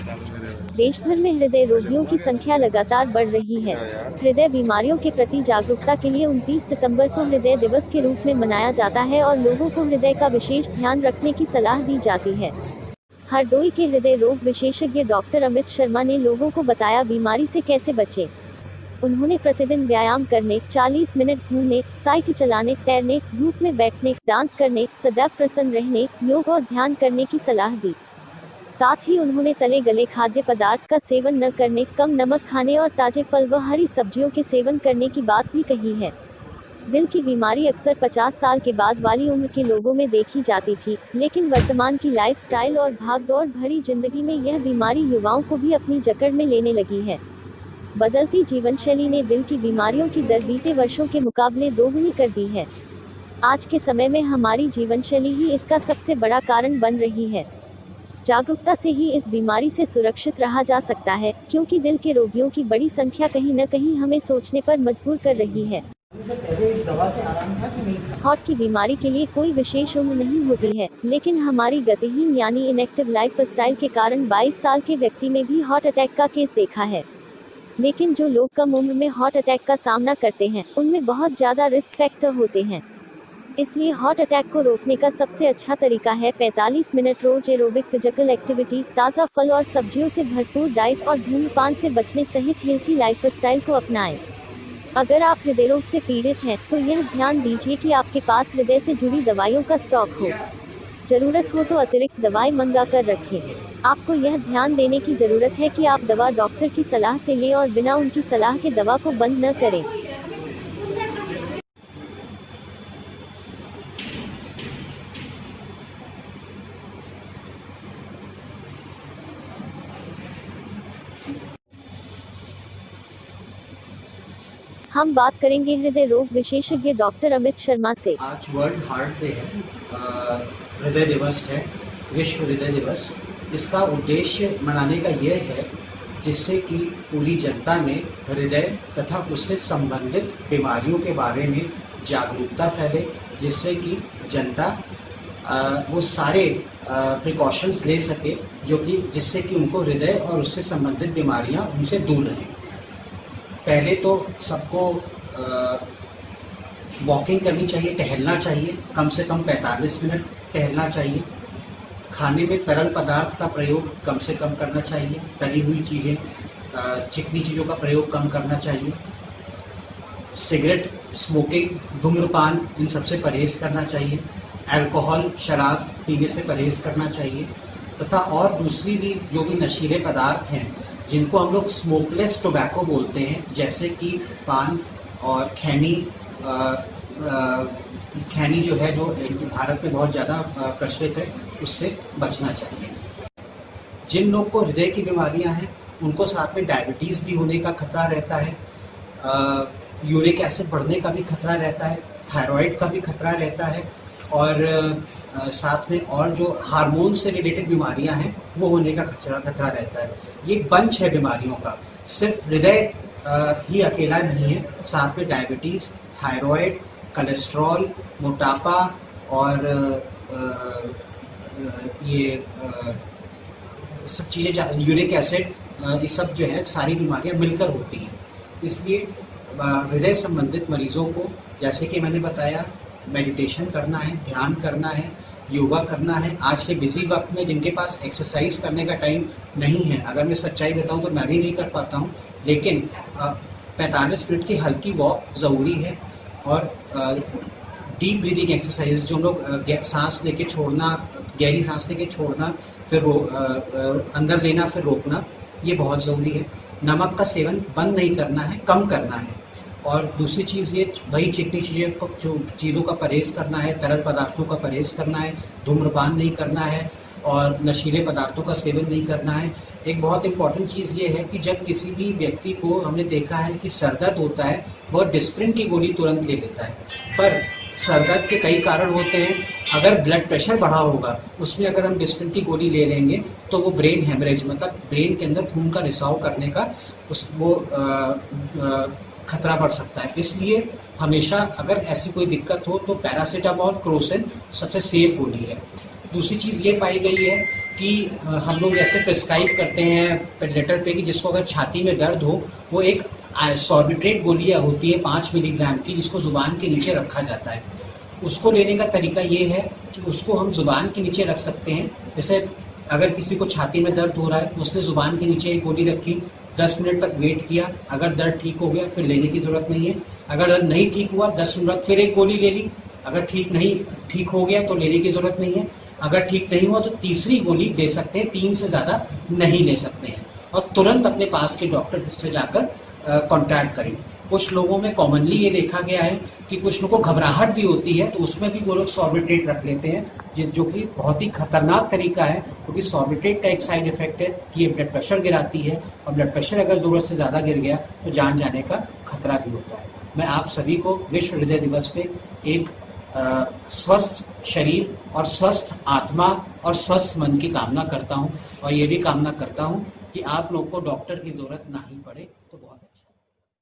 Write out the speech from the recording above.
देश भर में हृदय रोगियों की संख्या लगातार बढ़ रही है। हृदय बीमारियों के प्रति जागरूकता के लिए 29 सितंबर को हृदय दिवस के रूप में मनाया जाता है और लोगों को हृदय का विशेष ध्यान रखने की सलाह दी जाती है। हरदोई के हृदय रोग विशेषज्ञ डॉक्टर अमित शर्मा ने लोगों को बताया बीमारी से कैसे बचें। उन्होंने प्रतिदिन व्यायाम करने, 40 मिनट घूमने, साइकिल चलाने, तैरने, धूप में बैठने, डांस करने, सदैव प्रसन्न रहने, योग और ध्यान करने की सलाह दी। साथ ही उन्होंने तले गले खाद्य पदार्थ का सेवन न करने, कम नमक खाने और ताजे फल व हरी सब्जियों के सेवन करने की बात भी कही है। दिल की बीमारी अक्सर 50 साल के बाद वाली उम्र के लोगों में देखी जाती थी, लेकिन वर्तमान की लाइफस्टाइल और भागदौड़ भरी जिंदगी में यह बीमारी युवाओं को भी अपनी जकड़ में लेने लगी है। बदलती जीवनशैली ने दिल की बीमारियों की दर बीते वर्षों के मुकाबले दोगुनी कर दी है। आज के समय में हमारी जीवनशैली ही इसका सबसे बड़ा कारण बन रही है। जागरूकता से ही इस बीमारी से सुरक्षित रहा जा सकता है, क्योंकि दिल के रोगियों की बड़ी संख्या कहीं न कहीं हमें सोचने पर मजबूर कर रही है। हार्ट की बीमारी के लिए कोई विशेष उम्र नहीं होती है, लेकिन हमारी गतिहीन यानी इनएक्टिव लाइफस्टाइल के कारण 22 साल के व्यक्ति में भी हार्ट अटैक का केस देखा है। लेकिन जो लोग कम उम्र में हार्ट अटैक का सामना करते हैं, उनमें बहुत ज़्यादा रिस्क फैक्टर होते हैं। इसलिए हार्ट अटैक को रोकने का सबसे अच्छा तरीका है 45 मिनट रोज एरोबिक फिजिकल एक्टिविटी, ताज़ा फल और सब्जियों से भरपूर डाइट और धूम्रपान से बचने सहित हेल्थी लाइफस्टाइल को अपनाएं। अगर आप हृदय रोग से पीड़ित हैं, तो यह ध्यान दीजिए कि आपके पास हृदय से जुड़ी दवाइयों का स्टॉक हो। जरूरत हो तो अतिरिक्त दवाई मंगा कर रखें। आपको यह ध्यान देने की जरूरत है कि आप दवा डॉक्टर की सलाह से लें और बिना उनकी सलाह के दवा को बंद न करें। हम बात करेंगे हृदय रोग विशेषज्ञ डॉक्टर अमित शर्मा से। आज वर्ल्ड हार्ट डे है, हृदय दिवस है, विश्व हृदय दिवस। इसका उद्देश्य मनाने का यह है जिससे कि पूरी जनता में हृदय तथा उससे संबंधित बीमारियों के बारे में जागरूकता फैले, जिससे कि जनता वो सारे प्रिकॉशंस ले सके जिससे कि उनको हृदय और उससे संबंधित बीमारियां उनसे दूर रहें। पहले तो सबको वॉकिंग करनी चाहिए, टहलना चाहिए, कम से कम 45 मिनट टहलना चाहिए। खाने में तरल पदार्थ का प्रयोग कम से कम करना चाहिए, तली हुई चीज़ें, चिकनी चीज़ों का प्रयोग कम करना चाहिए। सिगरेट, स्मोकिंग, धूम्रपान, इन सबसे परहेज करना चाहिए। अल्कोहल, शराब पीने से परहेज करना चाहिए तथा और दूसरी भी जो भी नशीले पदार्थ हैं जिनको हम लोग स्मोकलेस टोबैको बोलते हैं, जैसे कि पान और खैनी जो है, जो भारत में बहुत ज़्यादा प्रचलित है, उससे बचना चाहिए। जिन लोग को हृदय की बीमारियां हैं उनको साथ में डायबिटीज़ भी होने का खतरा रहता है, यूरिक एसिड बढ़ने का भी खतरा रहता है, थायराइड का भी खतरा रहता है और साथ में और जो हार्मोन से रिलेटेड बीमारियां हैं वो होने का खतरा रहता है। ये बंच है बीमारियों का, सिर्फ हृदय ही अकेला नहीं है, साथ में डायबिटीज़, थायराइड, कोलेस्ट्रॉल, मोटापा और ये सब चीज़ें, यूरिक एसिड, ये सब जो है सारी बीमारियां मिलकर होती हैं। इसलिए हृदय संबंधित मरीजों को, जैसे कि मैंने बताया, मेडिटेशन करना है, ध्यान करना है, योगा करना है। आज के बिजी वक्त में जिनके पास एक्सरसाइज करने का टाइम नहीं है, अगर मैं सच्चाई बताऊं तो मैं भी नहीं कर पाता हूं, लेकिन 45 मिनट की हल्की वॉक ज़रूरी है। और डीप ब्रीदिंग एक्सरसाइज, जो लोग सांस लेके छोड़ना, गहरी सांस लेके छोड़ना, फिर अंदर लेना फिर रोकना, ये बहुत ज़रूरी है। नमक का सेवन बंद नहीं करना है, कम करना है। और दूसरी चीज़ ये, वही चिकनी चीज़ों का परहेज करना है, तरल पदार्थों का परहेज करना है, धूम्रपान नहीं करना है और नशीले पदार्थों का सेवन नहीं करना है। एक बहुत इंपॉर्टेंट चीज़ ये है कि जब किसी भी व्यक्ति को हमने देखा है कि सर दर्द होता है, वह डिस्प्रिन की गोली तुरंत ले लेता है, पर सर दर्द के कई कारण होते हैं। अगर ब्लड प्रेशर बढ़ा होगा, उसमें अगर हम डिस्प्रिन की गोली ले लेंगे तो वो ब्रेन हेमरेज, मतलब ब्रेन के अंदर खून का रिसाव करने का खतरा बढ़ सकता है। इसलिए हमेशा अगर ऐसी कोई दिक्कत हो तो पैरासीटामोल, क्रोसिन सबसे सेफ गोली है। दूसरी चीज़ ये पाई गई है कि हम लोग जैसे प्रिस्क्राइब करते हैं लेटर पे कि जिसको अगर छाती में दर्द हो, वो एक सॉर्बिट्रेट गोलियाँ होती है 5 मिलीग्राम की, जिसको जुबान के नीचे रखा जाता है। उसको लेने का तरीका ये है कि उसको हम जुबान के नीचे रख सकते हैं। जैसे अगर किसी को छाती में दर्द हो रहा है, उसने जुबान के नीचे एक गोली रखी, 10 मिनट तक वेट किया, अगर दर्द ठीक हो गया फिर लेने की जरूरत नहीं है। अगर दर्द नहीं ठीक हुआ 10 मिनट फिर एक गोली ले ली, अगर ठीक हो गया तो लेने की जरूरत नहीं है। अगर ठीक नहीं हुआ तो तीसरी गोली ले सकते हैं, 3 से ज़्यादा नहीं ले सकते हैं। और तुरंत अपने पास के डॉक्टर से जाकर कांटेक्ट करें। कुछ लोगों में कॉमनली ये देखा गया है कि कुछ लोगों को घबराहट भी होती है, तो उसमें भी वो लोग सॉर्बिट्रेट रख लेते हैं, जो कि बहुत ही खतरनाक तरीका है, क्योंकि सॉर्बिट्रेट का एक साइड इफेक्ट है कि ये ब्लड प्रेशर गिराती है, और ब्लड प्रेशर अगर जरूरत से ज़्यादा गिर गया तो जान जाने का खतरा भी होता है। मैं आप सभी को विश्व हृदय दिवस पे एक स्वस्थ शरीर और स्वस्थ आत्मा और स्वस्थ मन की कामना करता हूँ, और ये भी कामना करता हूँ कि आप लोग को डॉक्टर की जरूरत ना ही पड़े। तो